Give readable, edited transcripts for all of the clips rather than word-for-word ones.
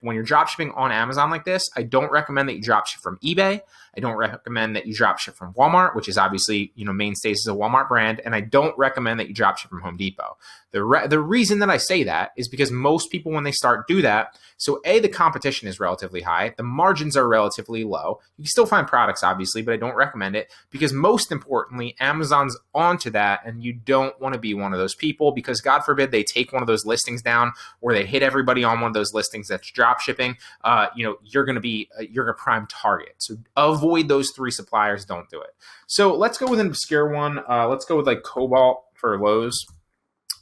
when you're drop shipping on Amazon like this, I don't recommend that you drop ship from eBay. I don't recommend that you drop ship from Walmart, which is obviously, mainstays is a Walmart brand. And I don't recommend that you drop ship from Home Depot. The reason that I say that is because most people, when they start, do that. So A, the competition is relatively high. The margins are relatively low. You can still find products, obviously, but I don't recommend it because most importantly, Amazon's onto that. And you don't want to be one of those people because God forbid they take one of those listings down or they hit everybody on one of those listings that's drop shipping. You're going to be, you're a prime target. So avoid those 3 suppliers. Don't do it. So let's go with an obscure one. Let's go with like Cobalt for Lowe's.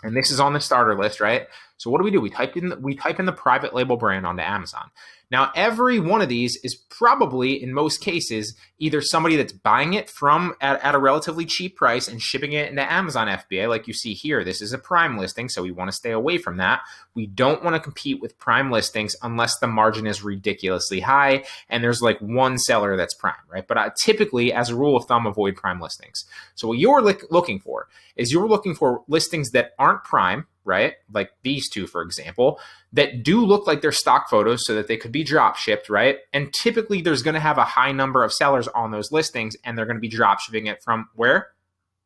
And this is on the starter list, right? So what do? We type in the private label brand onto Amazon. Now, every one of these is probably, in most cases, either somebody that's buying it from at a relatively cheap price and shipping it into Amazon FBA, like you see here. This is a Prime listing, so we want to stay away from that. We don't want to compete with Prime listings unless the margin is ridiculously high and there's like one seller that's Prime, right? But typically, as a rule of thumb, avoid Prime listings. So what you're looking for is you're looking for listings that aren't Prime, right? Like these 2, for example, that do look like they're stock photos so that they could be drop shipped, right? And typically there's going to have a high number of sellers on those listings and they're going to be drop shipping it from where?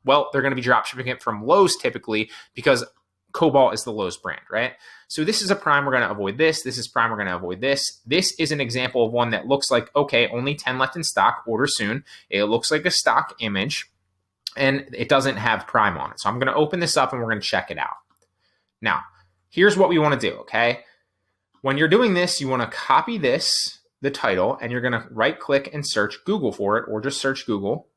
Well, they're going to be drop shipping it from Lowe's typically because Cobalt is the Lowe's brand, right? So this is a Prime, we're going to avoid this. This is Prime, we're going to avoid this. This is an example of one that looks like, okay, only 10 left in stock, order soon. It looks like a stock image and it doesn't have Prime on it. So I'm going to open this up and we're going to check it out. Now, here's what we want to do, okay? When you're doing this, you want to copy the title, and you're going to right-click and search Google for it, or just search Google.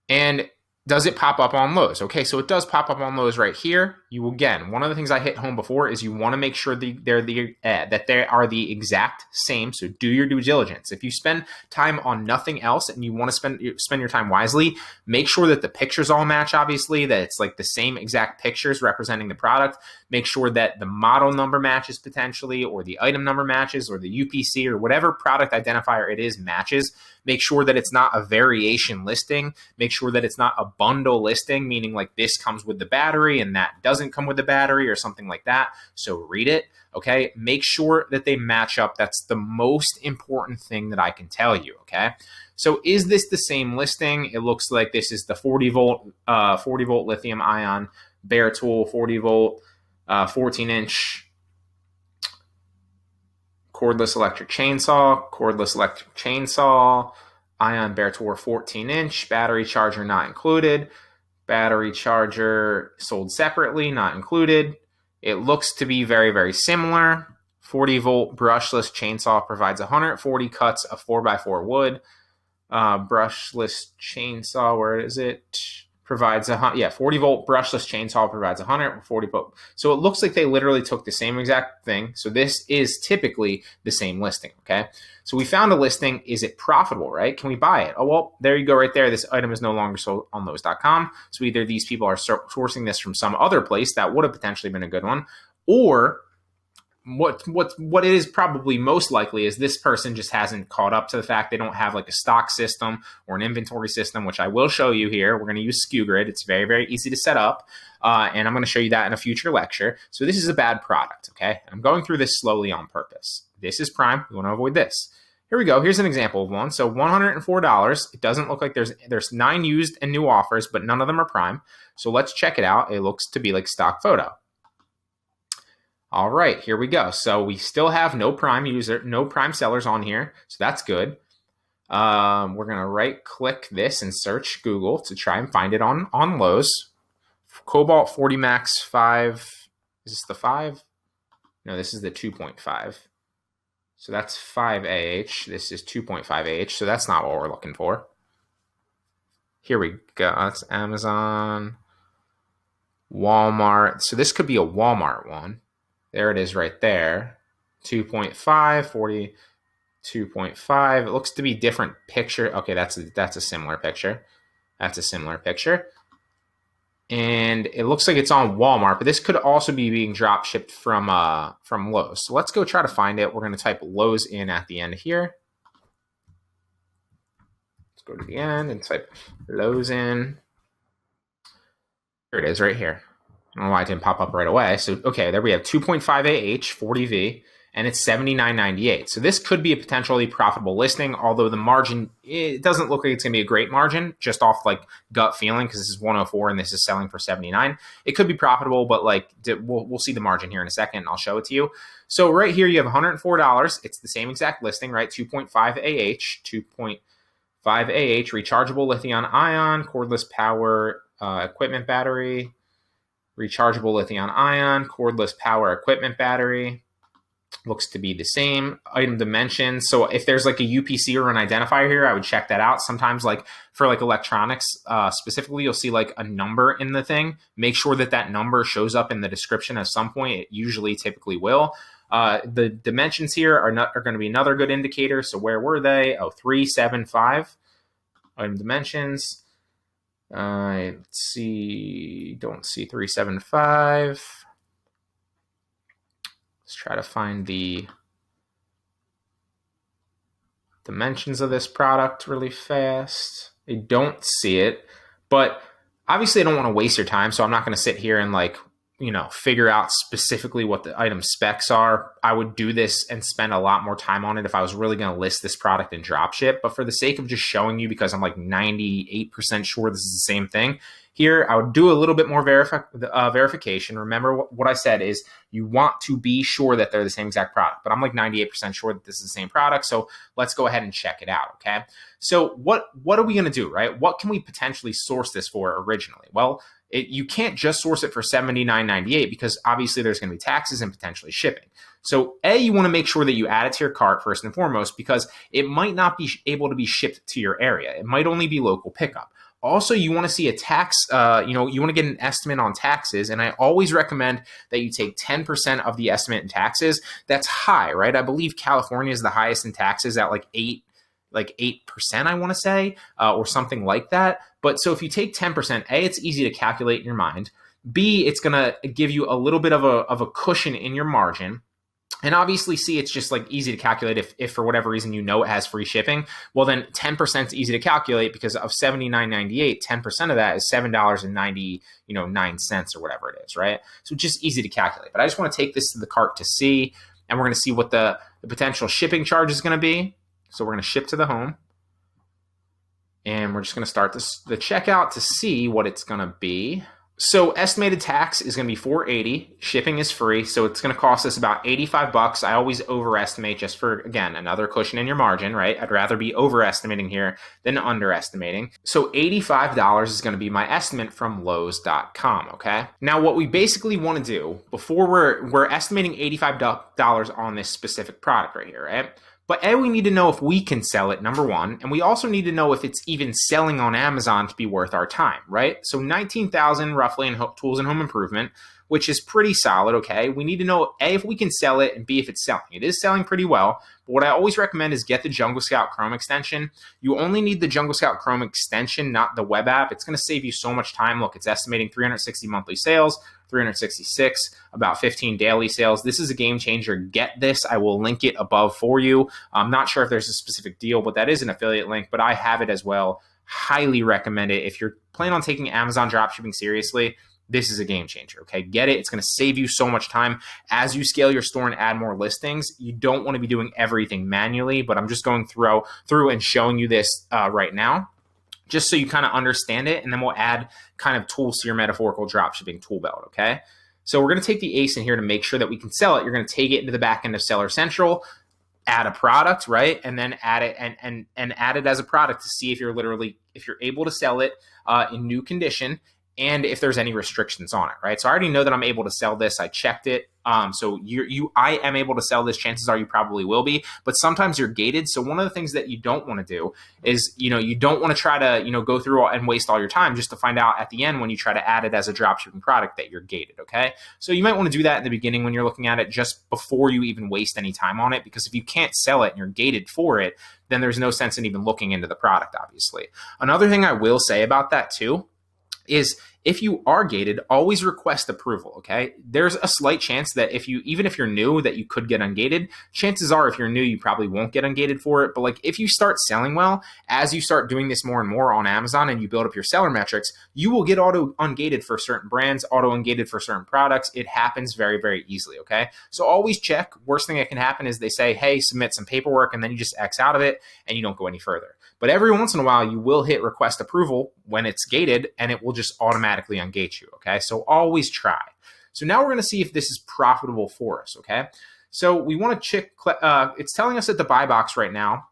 And does it pop up on Lowe's? Okay, so it does pop up on Lowe's right here. You again, one of the things I hit home before is you want to make sure that they are the exact same. So do your due diligence. If you spend time on nothing else and you want to spend your time wisely, make sure that the pictures all match. Obviously, that it's like the same exact pictures representing the product. Make sure that the model number matches potentially, or the item number matches, or the UPC, or whatever product identifier it is matches. Make sure that it's not a variation listing. Make sure that it's not a bundle listing, meaning like this comes with the battery and that doesn't come with the battery or something like that. So read it, okay? Make sure that they match up. That's the most important thing that I can tell you, okay? So is this the same listing? It looks like this is the 40 volt lithium ion bare tool, 40 volt, 14-inch cordless electric chainsaw, ion bare tool 14-inch, battery charger not included, battery charger sold separately, not included. It looks to be very, very similar. 40 volt brushless chainsaw provides 140 cuts of 4x4 wood. Brushless chainsaw, where is it? Provides 40 volt brushless chainsaw provides 140 volt. So it looks like they literally took the same exact thing. So this is typically the same listing, okay? So we found a listing. Is it profitable, right? Can we buy it? Oh, well, there you go right there. This item is no longer sold on Lowe's.com. So either these people are sourcing this from some other place that would have potentially been a good one, or what it is probably most likely is this person just hasn't caught up to the fact they don't have like a stock system or an inventory system, which I will show you here. We're going to use SKU Grid. It's very, very easy to set up. And I'm going to show you that in a future lecture. So this is a bad product, okay? I'm going through this slowly on purpose. This is Prime. We want to avoid this. Here we go. Here's an example of one. So $104. It doesn't look like there's 9 used and new offers, but none of them are Prime. So let's check it out. It looks to be like stock photo. All right, here we go. So we still have no Prime sellers on here. So that's good. We're going to right click this and search Google to try and find it on Lowe's. Cobalt 40 Max 5. Is this the 5? No, this is the 2.5. So that's 5 AH. This is 2.5 AH. So that's not what we're looking for. Here we go. That's Amazon, Walmart. So this could be a Walmart one. There it is right there. 2.5, 40, 2.5. It looks to be different picture. Okay, that's a similar picture. That's a similar picture. And it looks like it's on Walmart, but this could also be being drop shipped from Lowe's. So let's go try to find it. We're going to type Lowe's in at the end here. Let's go to the end and type Lowe's in. Here it is right here. I don't know why it didn't pop up right away. So, okay, there we have 2.5 AH, 40V, and it's $79.98. So this could be a potentially profitable listing, although the margin, it doesn't look like it's going to be a great margin, just off like gut feeling, because this is 104 and this is selling for 79. It could be profitable, but like we'll see the margin here in a second, and I'll show it to you. So right here you have $104. It's the same exact listing, right? 2.5 AH, 2.5 AH, rechargeable lithium ion, cordless power equipment battery, rechargeable lithium ion, cordless power equipment battery. Looks to be the same. Item dimensions. So if there's like a UPC or an identifier here, I would check that out. Sometimes like for like electronics specifically, you'll see like a number in the thing. Make sure that that number shows up in the description at some point. It usually typically will. The dimensions here are going to be another good indicator. So where were they? Oh, 375. Item dimensions. Let's see. Don't see 375. Let's try to find the dimensions of this product really fast. I don't see it, but obviously I don't want to waste your time, so I'm not going to sit here and like, figure out specifically what the item specs are. I would do this and spend a lot more time on it if I was really going to list this product in Dropship, but for the sake of just showing you, because I'm like 98% sure this is the same thing, here I would do a little bit more verification. Remember what I said is you want to be sure that they're the same exact product, but I'm like 98% sure that this is the same product, so let's go ahead and check it out, okay? So what are we going to do, right? What can we potentially source this for originally? Well, you can't just source it for $79.98 because obviously there's going to be taxes and potentially shipping. So you want to make swant to add it to your cart first and foremost, because it might not be able to be shipped to your area. It might only be local pickup. Also, you want to see a tax, you want to get an estimate on taxes. And I always recommend that you take 10% of the estimate in taxes. That's high, right? I believe California is the highest in taxes at like 8%, I want to say, or something like that. But so if you take 10%, it's easy to calculate in your mind. B, it's going to give you a little bit of a cushion in your margin. And obviously, C, it's just like easy to calculate if for whatever reason it has free shipping. Well, then 10% is easy to calculate because of $79.98, 10% of that is $7.99 or whatever it is, right? So just easy to calculate. But I just want to take this to the cart to see, and we're going to see what the potential shipping charge is going to be. So we're going to ship to the home. And we're just going to start the checkout to see what it's going to be. So estimated tax is going to be $480. Shipping is free, so it's going to cost us about $85. I always overestimate just for, again, another cushion in your margin, right? I'd rather be overestimating here than underestimating. So $85 is going to be my estimate from Lowe's.com, okay? Now, what we basically want to do before we're estimating $85 on this specific product right here, right? But we need to know if we can sell it, number one, and we also need to know if it's even selling on Amazon to be worth our time, right? So $19,000 roughly in tools and home improvement, which is pretty solid, okay? We need to know, A, if we can sell it, and B, if it's selling. It is selling pretty well, but what I always recommend is get the Jungle Scout Chrome extension. You only need the Jungle Scout Chrome extension, not the web app. It's going to save you so much time. Look, it's estimating 360 monthly sales, 366, about 15 daily sales. This is a game changer. Get this. I will link it above for you. I'm not sure if there's a specific deal, but that is an affiliate link, but I have it as well. Highly recommend it. If you're planning on taking Amazon dropshipping seriously, this is a game changer, okay? Get it. It's going to save you so much time. As you scale your store and add more listings, you don't want to be doing everything manually, but I'm just going through and showing you this right now, just so you kind of understand it, and then we'll add kind of tools to your metaphorical dropshipping tool belt, okay? So we're going to take the ACE in here to make sure that we can sell it. You're going to take it into the back end of Seller Central, add a product, right? And then add it and add it as a product to see if you're able to sell it in new condition, and if there's any restrictions on it, right? So I already know that I'm able to sell this. I checked it. So I am able to sell this. Chances are you probably will be, but sometimes you're gated. So one of the things that you don't want to do is, you don't want to try to, go through and waste all your time just to find out at the end when you try to add it as a dropshipping product that you're gated, okay? So you might want to do that in the beginning when you're looking at it, just before you even waste any time on it, because if you can't sell it and you're gated for it, then there's no sense in even looking into the product, obviously. Another thing I will say about that too is If you are gated, always request approval, okay? There's a slight chance that even if you're new, that you could get ungated. Chances are if you're new, you probably won't get ungated for it. But like if you start selling well, as you start doing this more and more on Amazon and you build up your seller metrics, you will get auto ungated for certain brands, auto ungated for certain products. It happens very, very easily, okay? So always check. Worst thing that can happen is they say, hey, submit some paperwork, and then you just X out of it and you don't go any further. But every once in a while, you will hit request approval when it's gated, and it will just automatically ungate you, okay? So always try. So now we're going to see if this is profitable for us, okay? So we want to check, it's telling us that the buy box right now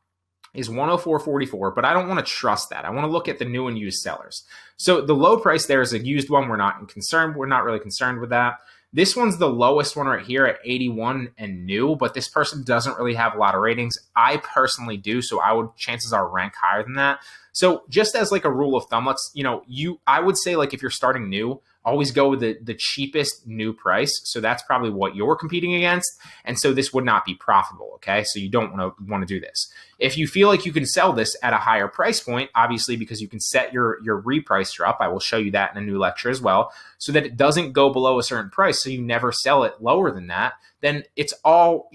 is 104.44, but I don't want to trust that. I want to look at the new and used sellers. So the low price there is a used one. We're not really concerned with that. This one's the lowest one right here at 81 and new, but this person doesn't really have a lot of ratings. I personally do, so chances are rank higher than that. So just as like a rule of thumb, I would say like if you're starting new, always go with the cheapest new price. So that's probably what you're competing against. And so this would not be profitable, okay? So you don't want to do this. If you feel like you can sell this at a higher price point, obviously because you can set your repricer up, I will show you that in a new lecture as well, so that it doesn't go below a certain price, so you never sell it lower than that, then it's all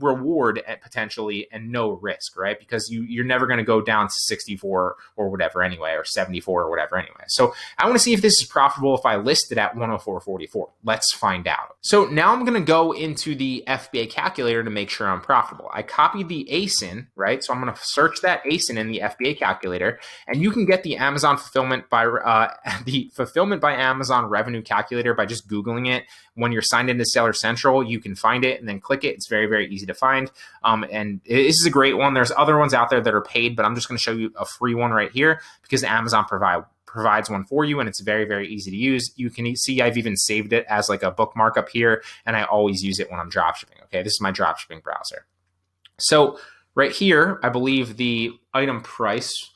reward potentially and no risk, right? Because you're never going to go down to 64 or whatever anyway, or 74 or whatever anyway. So I want to see if this is profitable if I list it at 104.44. Let's find out. So now I'm going to go into the FBA calculator to make sure I'm profitable. I copied the ASIN, right? So I'm going to search that ASIN in the FBA calculator, and you can get the Amazon fulfillment by Amazon revenue calculator by just Googling it. When you're signed into Seller Central, you can find it and then click it. It's very, very easy to find. And this is a great one. There's other ones out there that are paid, but I'm just going to show you a free one right here because Amazon provides one for you, and it's very, very easy to use. You can see I've even saved it as like a bookmark up here, and I always use it when I'm dropshipping. Okay, this is my dropshipping browser. So right here, I believe the item price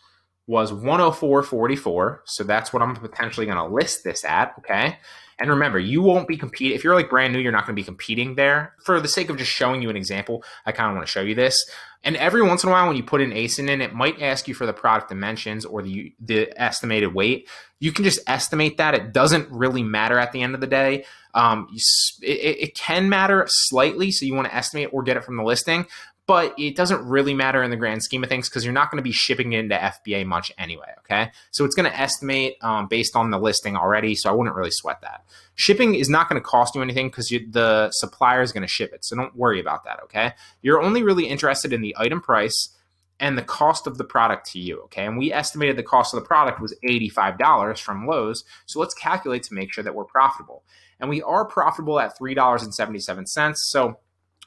was 104.44. So that's what I'm potentially going to list this at, okay? And remember, you won't be competing. If you're like brand new, you're not going to be competing there. For the sake of just showing you an example, I kind of want to show you this. And every once in a while, when you put an ASIN in, it might ask you for the product dimensions or the estimated weight. You can just estimate that. It doesn't really matter at the end of the day. It can matter slightly, so you want to estimate or get it from the listing. But it doesn't really matter in the grand scheme of things because you're not going to be shipping it into FBA much anyway, okay? So it's going to estimate based on the listing already, so I wouldn't really sweat that. Shipping is not going to cost you anything because the supplier is going to ship it, so don't worry about that, okay? You're only really interested in the item price and the cost of the product to you, okay? And we estimated the cost of the product was $85 from Lowe's, so let's calculate to make sure that we're profitable. And we are profitable at $3.77, so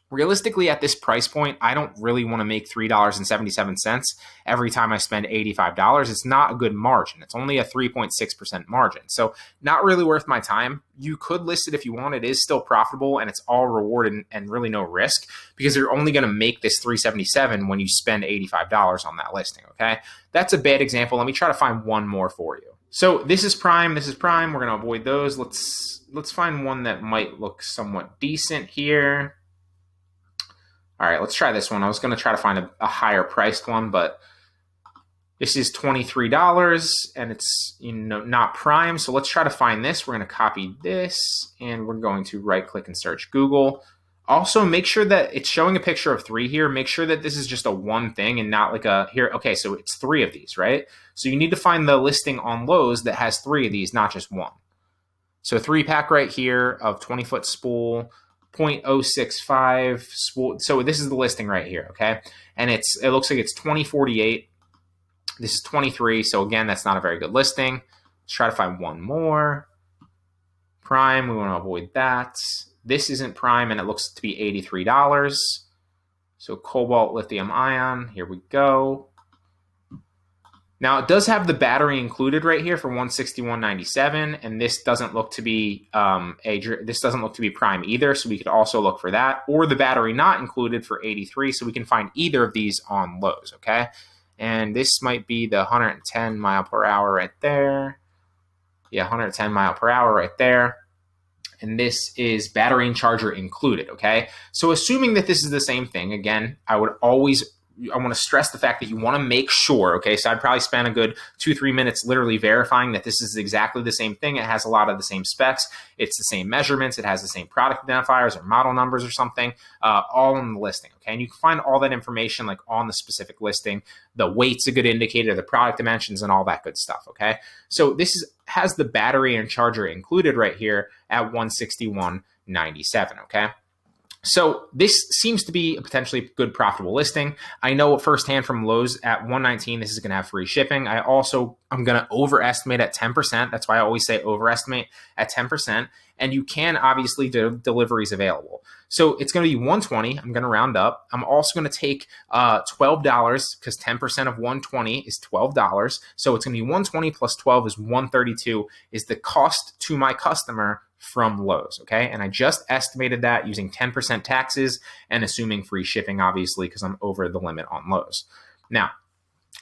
realistically, at this price point, I don't really want to make $3.77 every time I spend $85. It's not a good margin. It's only a 3.6% margin. So not really worth my time. You could list it if you want. It is still profitable, and it's all reward and really no risk because you're only going to make this $3.77 when you spend $85 on that listing, okay? That's a bad example. Let me try to find one more for you. So this is Prime. This is Prime. We're going to avoid those. Let's find one that might look somewhat decent here. All right, let's try this one. I was going to try to find a higher priced one, but this is $23 and it's not Prime. So let's try to find this. We're going to copy this and we're going to right click and search Google. Also, make sure that it's showing a picture of 3 here. Make sure that this is just a one thing and not like a here. Okay, so it's 3 of these, right? So you need to find the listing on Lowe's that has 3 of these, not just one. So 3-pack right here of 20-foot spool. 0.065 spool. So this is the listing right here, okay? And it looks like it's 2048. This is 23. So again, that's not a very good listing. Let's try to find one more. Prime, we want to avoid that. This isn't Prime and it looks to be $83. So cobalt lithium ion, here we go. Now it does have the battery included right here for $161.97, and this doesn't look to be Prime either. So we could also look for that, or the battery not included for $83. So we can find either of these on Lowe's, okay? And this might be the 110 mile per hour right there. Yeah, 110 mile per hour right there. And this is battery and charger included, okay? So assuming that this is the same thing, again, I would always want to stress the fact that you want to make sure, okay, so I'd probably spend a good 2-3 minutes literally verifying that this is exactly the same thing. It has a lot of the same specs. It's the same measurements. It has the same product identifiers or model numbers or something, all in the listing, okay? And you can find all that information like on the specific listing. The weight's a good indicator, the product dimensions, and all that good stuff, okay? So this has the battery and charger included right here at $161.97, okay? So this seems to be a potentially good profitable listing. I know firsthand from Lowe's at $119, this is going to have free shipping. I'm going to overestimate at 10%. That's why I always say overestimate at 10%. And you can obviously do deliveries available. So it's going to be $120. I'm going to round up. I'm also going to take $12 because 10% of $120 is $12. So it's going to be $120 plus 12 is $132 is the cost to my customer from Lowe's, okay? And I just estimated that using 10% taxes and assuming free shipping, obviously, because I'm over the limit on Lowe's. Now,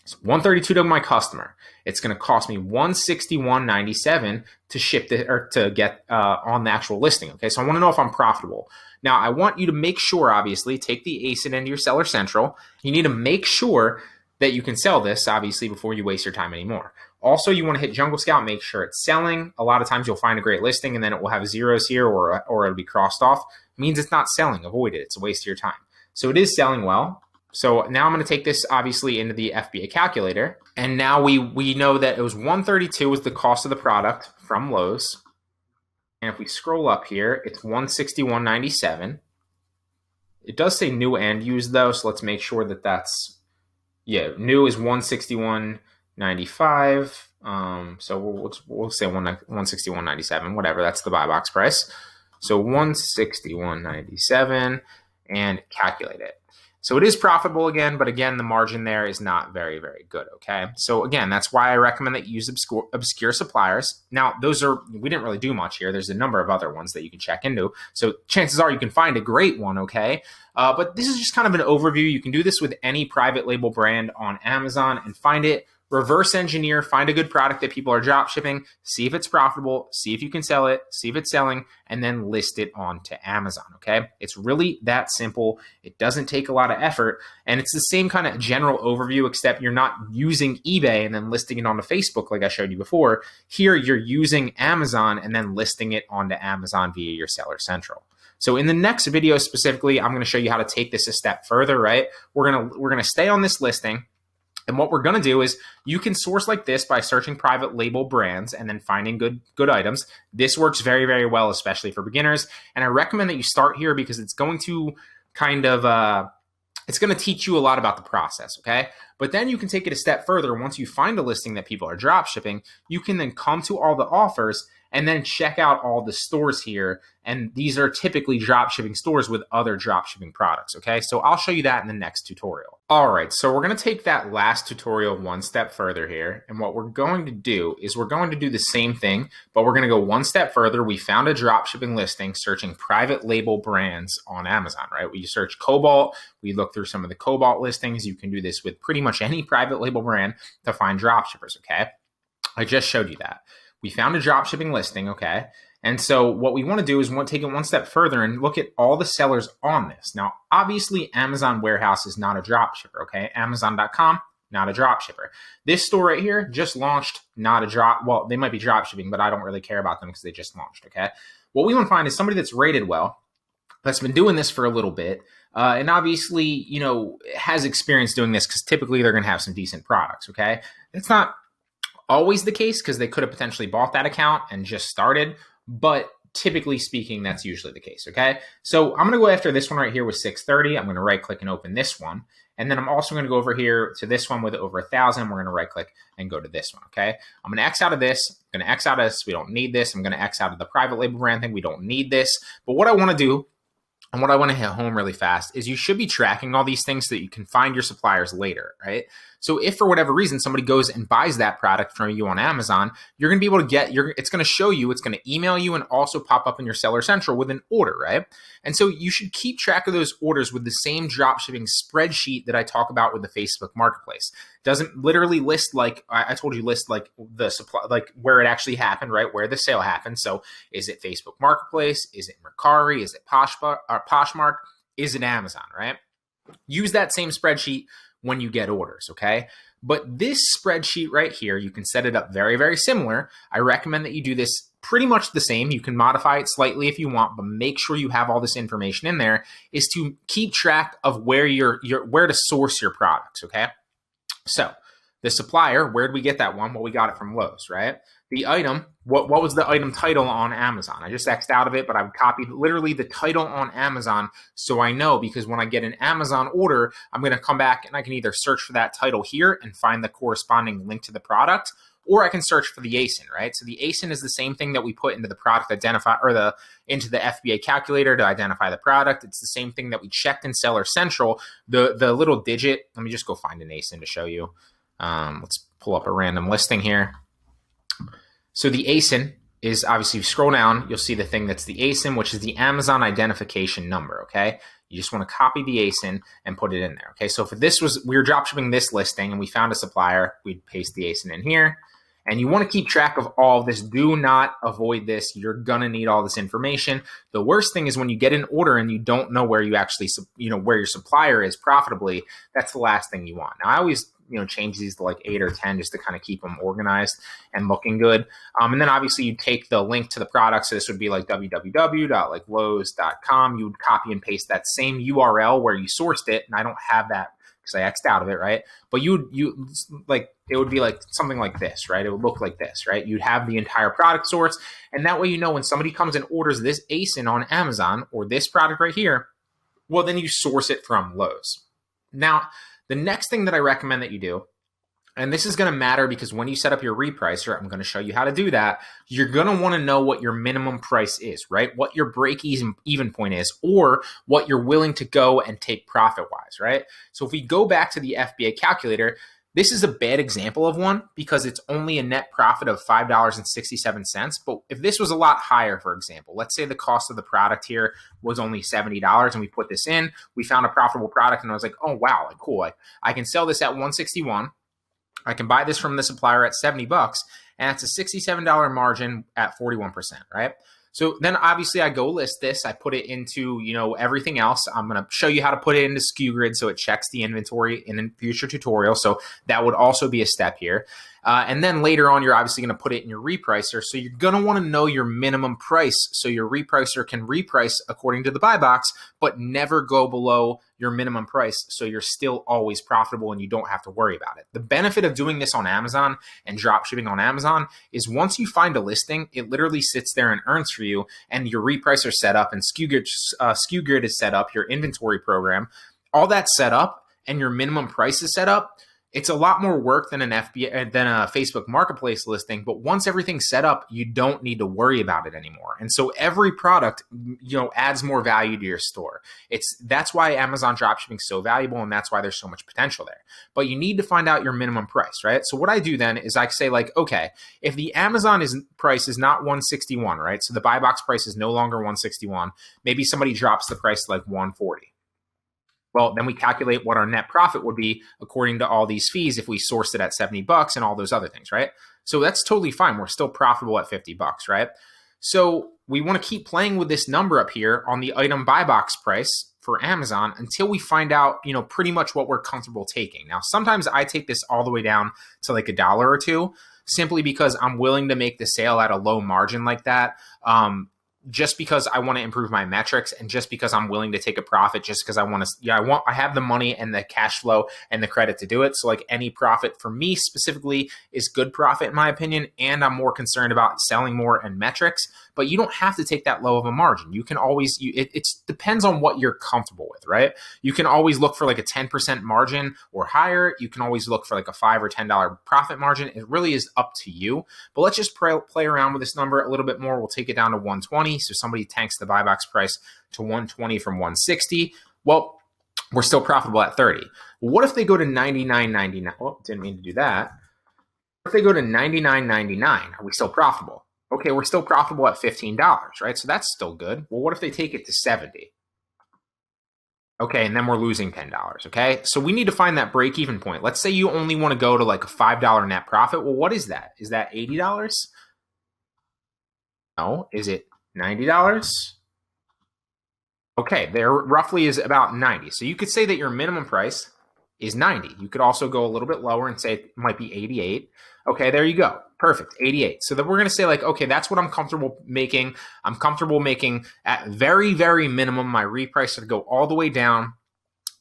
it's $132 to my customer. It's going to cost me $161.97 to ship or to get on the actual listing, okay? So I want to know if I'm profitable. Now, I want you to make sure, obviously, take the ACID into your Seller Central. You need to make sure that you can sell this, obviously, before you waste your time anymore. Also, you want to hit Jungle Scout, make sure it's selling. A lot of times you'll find a great listing and then it will have zeros here or it'll be crossed off. It means it's not selling. Avoid it. It's a waste of your time. So it is selling well. So now I'm going to take this obviously into the FBA calculator. And now we know that it was $132 was the cost of the product from Lowe's. And if we scroll up here, it's $161.97. It does say new and used though. So let's make sure that that's, yeah, new is $161.95. So we'll say $161.97, whatever. That's the buy box price. So $161.97 and calculate it. So it is profitable again, but again, the margin there is not very, very good, okay? So again, that's why I recommend that you use obscure suppliers. Now, we didn't really do much here. There's a number of other ones that you can check into. So chances are you can find a great one, okay? But this is just kind of an overview. You can do this with any private label brand on Amazon and find it, reverse engineer, find a good product that people are drop shipping, see if it's profitable, see if you can sell it, see if it's selling, and then list it onto Amazon, okay? It's really that simple. It doesn't take a lot of effort, and it's the same kind of general overview, except you're not using eBay and then listing it onto Facebook like I showed you before. Here, you're using Amazon and then listing it onto Amazon via your Seller Central. So in the next video specifically, I'm going to show you how to take this a step further, right? We're going to stay on this listing. And what we're going to do is you can source like this by searching private label brands and then finding good items. This works very, very well, especially for beginners. And I recommend that you start here because it's going to kind of, it's going to teach you a lot about the process, okay? But then you can take it a step further. Once you find a listing that people are drop shipping, you can then come to all the offers and then check out all the stores here. And these are typically drop shipping stores with other drop shipping products, okay? So I'll show you that in the next tutorial. All right, so we're gonna take that last tutorial one step further here. And what we're going to do is we're going to do the same thing, but we're gonna go one step further. We found a drop shipping listing searching private label brands on Amazon, right? We search Cobalt, we look through some of the Cobalt listings. You can do this with pretty much any private label brand to find drop shippers, okay? I just showed you that. We found a drop shipping listing, okay? And so what we want to do is take it one step further and look at all the sellers on this. Now, obviously, Amazon Warehouse is not a drop shipper, okay? Amazon.com, not a drop shipper. This store right here just launched, not a drop. Well, they might be drop shipping, but I don't really care about them because they just launched, okay? What we want to find is somebody that's rated well, that's been doing this for a little bit, and obviously, you know, has experience doing this because typically they're going to have some decent products, okay? It's not always the case because they could have potentially bought that account and just started, but typically speaking, that's usually the case, okay? So I'm going to go after this one right here with 630. I'm going to right click and open this one. And then I'm also going to go over here to this one with over 1,000. We're going to right click and go to this one, okay? I'm going to X out of this. I'm going to X out of this. We don't need this. I'm going to X out of the private label brand thing. We don't need this. But what I want to do and what I want to hit home really fast is you should be tracking all these things so that you can find your suppliers later, right? So if for whatever reason somebody goes and buys that product from you on Amazon, you're going to be able to it's going to show you, it's going to email you and also pop up in your Seller Central with an order, right? And so you should keep track of those orders with the same dropshipping spreadsheet that I talk about with the Facebook Marketplace. Doesn't literally list like I told you, list like the supply, like where it actually happened, right? Where the sale happened. So is it Facebook Marketplace? Is it Mercari? Is it Poshmark? Is it Amazon, right? Use that same spreadsheet when you get orders, okay? But this spreadsheet right here, you can set it up very, very similar. I recommend that you do this pretty much the same. You can modify it slightly if you want, but make sure you have all this information in there, is to keep track of where where to source your products, okay? So the supplier, where did we get that one? Well, we got it from Lowe's, right? The item, what was the item title on Amazon? I just X'd out of it, but I've copied literally the title on Amazon so I know, because when I get an Amazon order, I'm going to come back and I can either search for that title here and find the corresponding link to the product, or I can search for the ASIN, right? So the ASIN is the same thing that we put into the product identify, or into the FBA calculator to identify the product. It's the same thing that we checked in Seller Central. The little digit, let me just go find an ASIN to show you. Let's pull up a random listing here. So the ASIN is, obviously, if you scroll down, you'll see the thing that's the ASIN, which is the Amazon identification number, okay? You just want to copy the ASIN and put it in there, okay? So if we were dropshipping this listing and we found a supplier, we'd paste the ASIN in here. And you want to keep track of all of this. Do not avoid this. You're going to need all this information. The worst thing is when you get an order and you don't know where you actually, where your supplier is profitably. That's the last thing you want. Now, I always, change these to like 8 or 10 just to kind of keep them organized and looking good. And then obviously you take the link to the product. So this would be like www.lowes.com. You would copy and paste that same URL where you sourced it. And I don't have that because I X'd out of it, right? But you like, it would be like something like this, right? It would look like this, right? You'd have the entire product source. And that way, when somebody comes and orders this ASIN on Amazon or this product right here, well, then you source it from Lowe's. Now, the next thing that I recommend that you do, and this is going to matter because when you set up your repricer, I'm going to show you how to do that. You're going to want to know what your minimum price is, right? What your break-even point is, or what you're willing to go and take profit-wise, right? So if we go back to the FBA calculator, this is a bad example of one because it's only a net profit of $5.67. But if this was a lot higher, for example, let's say the cost of the product here was only $70 and we put this in, we found a profitable product and I was like, oh, wow, like, cool. I can sell this at $161. I can buy this from the supplier at $70 and it's a $67 margin at 41%, right? So then obviously I go list this, I put it into, everything else. I'm going to show you how to put it into SKU Grid so it checks the inventory in a future tutorial. So that would also be a step here. And then later on, you're obviously going to put it in your repricer. So you're going to want to know your minimum price so your repricer can reprice according to the buy box, but never go below your minimum price. So you're still always profitable and you don't have to worry about it. The benefit of doing this on Amazon and drop shipping on Amazon is once you find a listing, it literally sits there and earns for you, and your repricer set up and SKU Grid is set up, your inventory program, all that's set up, and your minimum price is set up. It's a lot more work than a Facebook Marketplace listing, but once everything's set up, you don't need to worry about it anymore. And so every product, adds more value to your store. That's why Amazon dropshipping is so valuable, and that's why there's so much potential there. But you need to find out your minimum price, right? So what I do then is I say like, okay, if the Amazon price is not 161, right? So the buy box price is no longer 161. Maybe somebody drops the price to like 140. Well, then we calculate what our net profit would be according to all these fees if we sourced it at $70 and all those other things, right? So that's totally fine. We're still profitable at $50, right? So we want to keep playing with this number up here on the item buy box price for Amazon until we find out, pretty much what we're comfortable taking. Now, sometimes I take this all the way down to like $1 or $2, simply because I'm willing to make the sale at a low margin like that. Just because I want to improve my metrics and just because I'm willing to take a profit, just because I have the money and the cash flow and the credit to do it. So like any profit for me specifically is good profit in my opinion. And I'm more concerned about selling more and metrics, but you don't have to take that low of a margin. You can always, it depends on what you're comfortable with, right? You can always look for like a 10% margin or higher. You can always look for like a $5 or $10 profit margin. It really is up to you, but let's just play around with this number a little bit more. We'll take it down to 120. So somebody tanks the buy box price to 120 from 160. Well, we're still profitable at 30. What if they go to 99.99? Oh, didn't mean to do that. If they go to 99.99, are we still profitable? Okay, we're still profitable at $15, right? So that's still good. Well, what if they take it to 70? Okay, and then we're losing $10, okay? So we need to find that break-even point. Let's say you only want to go to like a $5 net profit. Well, what is that? Is that $80? No. Is it $90? Okay, there roughly is about 90. So you could say that your minimum price is 90. You could also go a little bit lower and say it might be 88. Okay, there you go. Perfect. 88. So then we're going to say like, okay, that's what I'm comfortable making. I'm comfortable making at very, very minimum my reprice to go all the way down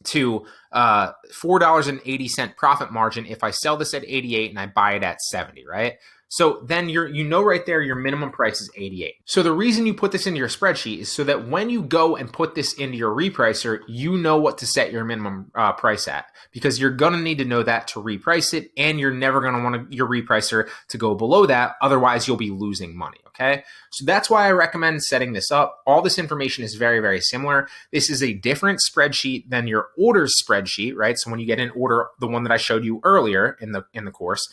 to $4.80 profit margin if I sell this at 88 and I buy it at 70, right? So then you know right there your minimum price is 88. So the reason you put this into your spreadsheet is so that when you go and put this into your repricer, you know what to set your minimum price at, because you're going to need to know that to reprice it, and you're never going to want your repricer to go below that. Otherwise, you'll be losing money. Okay. So that's why I recommend setting this up. All this information is very, very similar. This is a different spreadsheet than your orders spreadsheet, right? So when you get an order, the one that I showed you earlier in the course.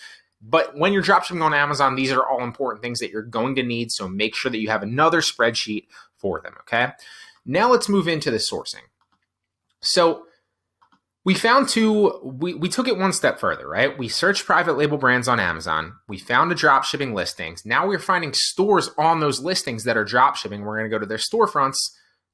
But when you're dropshipping on Amazon, these are all important things that you're going to need. So make sure that you have another spreadsheet for them. Okay. Now let's move into the sourcing. So we found we took it one step further, right? We searched private label brands on Amazon. We found a drop shipping listings. Now we're finding stores on those listings that are drop shipping. We're going to go to their storefronts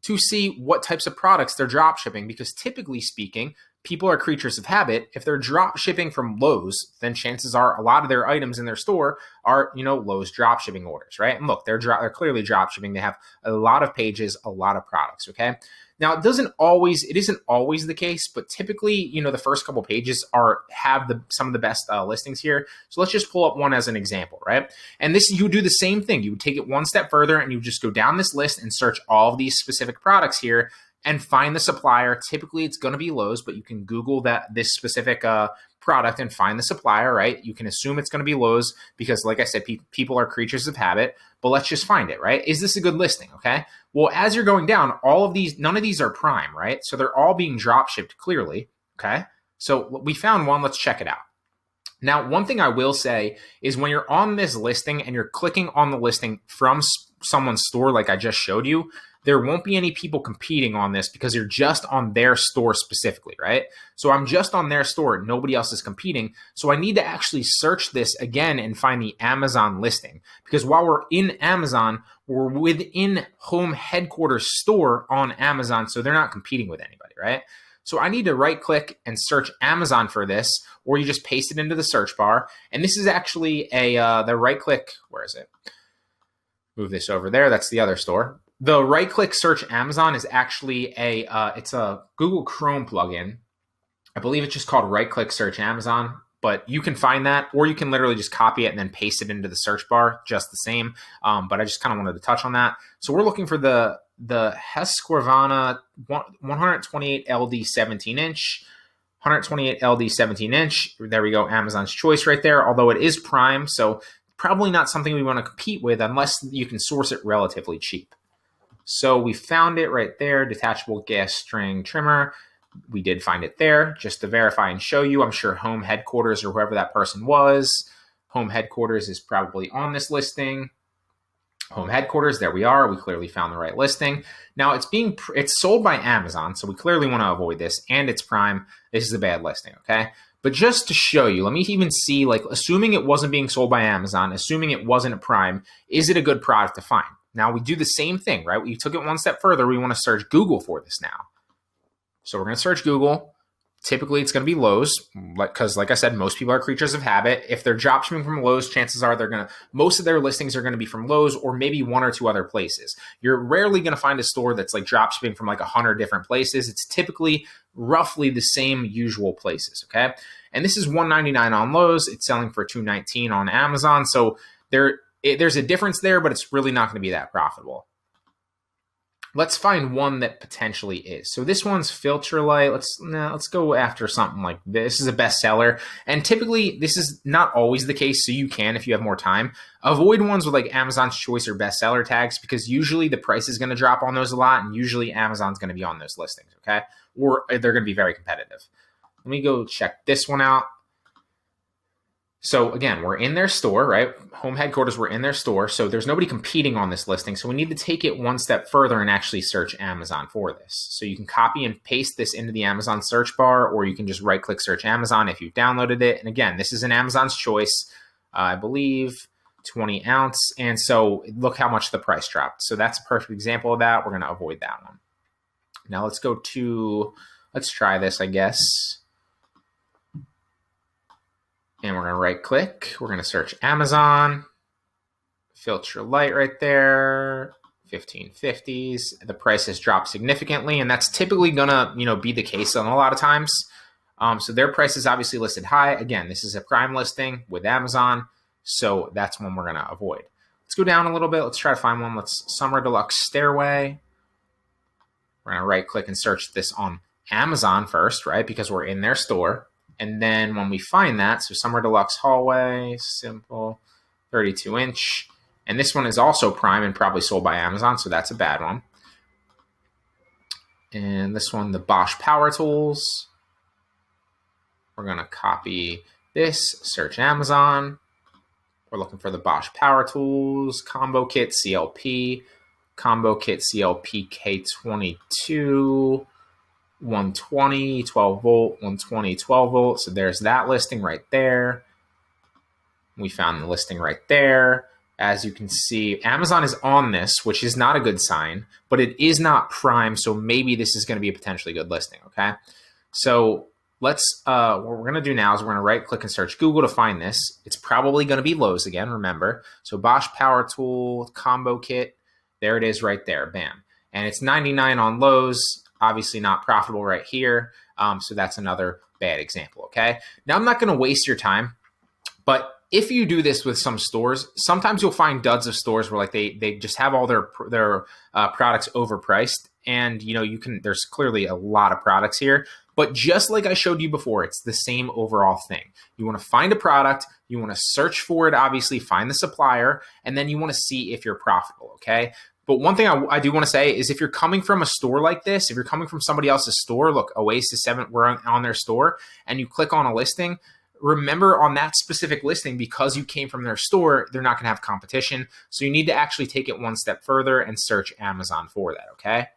to see what types of products they're drop shipping, because typically speaking, people are creatures of habit. If they're drop shipping from Lowe's, then chances are a lot of their items in their store are, Lowe's drop shipping orders, right? And look, they're clearly drop shipping. They have a lot of pages, a lot of products, okay? Now, it isn't always the case, but typically, the first couple pages have some of the best listings here. So let's just pull up one as an example, right? And this, you do the same thing. You would take it one step further and you just go down this list and search all of these specific products here and find the supplier. Typically, it's going to be Lowe's, but you can Google this specific product and find the supplier, right? You can assume it's going to be Lowe's because, like I said, people are creatures of habit, but let's just find it, right? Is this a good listing, okay? Well, as you're going down, none of these are prime, right? So they're all being drop shipped clearly, okay? So we found one, let's check it out. Now, one thing I will say is when you're on this listing and you're clicking on the listing from someone's store like I just showed you, there won't be any people competing on this because you're just on their store specifically, right? So I'm just on their store. Nobody else is competing. So I need to actually search this again and find the Amazon listing, because while we're in Amazon, we're within home headquarters store on Amazon. So they're not competing with anybody, right? So I need to right click and search Amazon for this, or you just paste it into the search bar. And this is actually the right click. Where is it? Move this over there. That's the other store. The right-click search Amazon is actually it's a Google Chrome plugin. I believe it's just called right-click search Amazon, but you can find that, or you can literally just copy it and then paste it into the search bar just the same. But I just kind of wanted to touch on that. So we're looking for the Husqvarna 128 LD 17-inch. 128 LD 17-inch. There we go, Amazon's choice right there, although it is prime, so probably not something we want to compete with unless you can source it relatively cheap. So we found it right there, detachable gas string trimmer. We did find it there. Just to verify and show you, I'm sure home headquarters or whoever that person was, home headquarters is probably on this listing. Home headquarters, there we are. We clearly found the right listing. Now it's sold by Amazon, so we clearly want to avoid this, and it's prime. This is a bad listing, okay? But just to show you, let me even see, like, assuming it wasn't being sold by Amazon, assuming it wasn't a prime, is it a good product to find? Now, we do the same thing, right? We took it one step further. We want to search Google for this now. So we're going to search Google. Typically, it's going to be Lowe's, because like I said, most people are creatures of habit. If they're drop shipping from Lowe's, chances are most of their listings are going to be from Lowe's or maybe one or two other places. You're rarely going to find a store that's like drop shipping from like 100 different places. It's typically roughly the same usual places, okay? And this is $199 on Lowe's. It's selling for $219 on Amazon. So there's a difference there, but it's really not going to be that profitable. Let's find one that potentially is. So this one's Filter Light. Let's go after something like this. This is a bestseller. And typically, this is not always the case, so you can, if you have more time, avoid ones with like Amazon's Choice or bestseller tags, because usually the price is going to drop on those a lot, and usually Amazon's going to be on those listings, okay? Or they're going to be very competitive. Let me go check this one out. So again, we're in their store, right? Home headquarters, we're in their store. So there's nobody competing on this listing. So we need to take it one step further and actually search Amazon for this. So you can copy and paste this into the Amazon search bar, or you can just right click search Amazon if you've downloaded it. And again, this is an Amazon's Choice, I believe 20 ounce. And so look how much the price dropped. So that's a perfect example of that. We're going to avoid that one. Now let's try this, I guess. And we're going to right click. We're going to search Amazon. Filter light right there. 1550s. The price has dropped significantly, and that's typically going to, be the case on a lot of times. So their price is obviously listed high. Again, this is a prime listing with Amazon, so that's one we're going to avoid. Let's go down a little bit. Let's try to find one. Let's Summer Deluxe Stairway. We're going to right click and search this on Amazon first, right? Because we're in their store. And then when we find that, so Summer Deluxe Hallway, simple, 32-inch. And this one is also prime and probably sold by Amazon, so that's a bad one. And this one, the Bosch Power Tools. We're going to copy this, search Amazon. We're looking for the Bosch Power Tools, Combo Kit CLP, Combo Kit CLP K22, 120, 12 volt, 120, 12 volt. So there's that listing right there. We found the listing right there. As you can see, Amazon is on this, which is not a good sign, but it is not prime. So maybe this is going to be a potentially good listing. Okay. So what we're going to do now is we're going to right click and search Google to find this. It's probably going to be Lowe's again, remember. So Bosch Power Tool, Combo Kit, there it is right there, bam. And it's 99 on Lowe's, obviously not profitable right here. So that's another bad example, okay? Now I'm not going to waste your time, but if you do this with some stores, sometimes you'll find duds of stores where like they just have all their products overpriced, and there's clearly a lot of products here. But just like I showed you before, it's the same overall thing. You want to find a product, you want to search for it, obviously find the supplier, and then you want to see if you're profitable, okay? But one thing I do want to say is if you're coming from a store like this, if you're coming from somebody else's store, look, Oasis 7, we're on their store, and you click on a listing, remember on that specific listing, because you came from their store, they're not going to have competition. So you need to actually take it one step further and search Amazon for that, okay?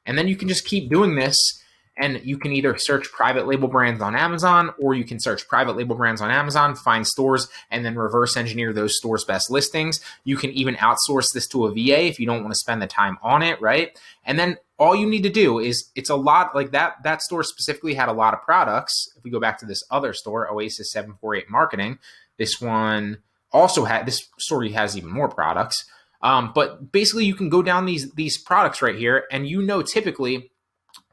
And then you can just keep doing this, and you can either search private label brands on Amazon, or you can search private label brands on Amazon, find stores, and then reverse engineer those stores' best listings. You can even outsource this to a VA if you don't want to spend the time on it, right? And then all you need to do is, it's a lot like that store specifically had a lot of products. If we go back to this other store, Oasis 748 Marketing, this one also this store has even more products. But basically you can go down these products right here, and typically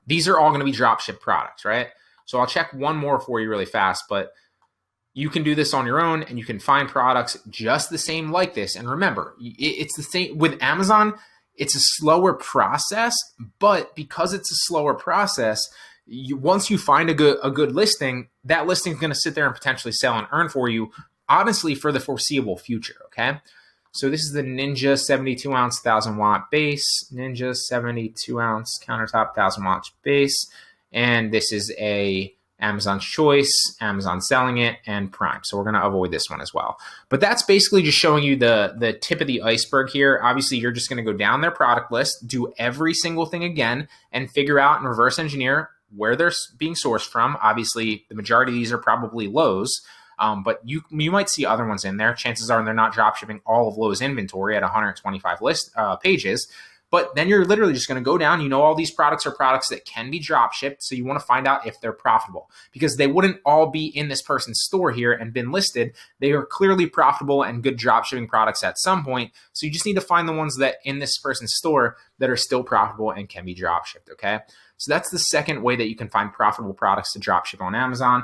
these are all going to be dropship products, right? So I'll check one more for you really fast, but you can do this on your own, and you can find products just the same like this. And remember, it's the same with Amazon. It's a slower process, but because it's a slower process, once you find a good listing, that listing is going to sit there and potentially sell and earn for you, honestly, for the foreseeable future, okay? So this is the Ninja 72-ounce 1,000-watt base, Ninja 72-ounce countertop 1,000-watt base, and this is a Amazon's Choice, Amazon selling it, and Prime. So we're going to avoid this one as well. But that's basically just showing you the tip of the iceberg here. Obviously, you're just going to go down their product list, do every single thing again, and figure out and reverse engineer where they're being sourced from. Obviously, the majority of these are probably Lowe's. But you might see other ones in there. Chances are they're not drop shipping all of Lowe's inventory at 125 pages. But then you're literally just going to go down. All these products are products that can be drop shipped. So you want to find out if they're profitable, because they wouldn't all be in this person's store here and been listed. They are clearly profitable and good drop shipping products at some point. So you just need to find the ones that in this person's store that are still profitable and can be drop shipped. Okay. So that's the second way that you can find profitable products to drop ship on Amazon.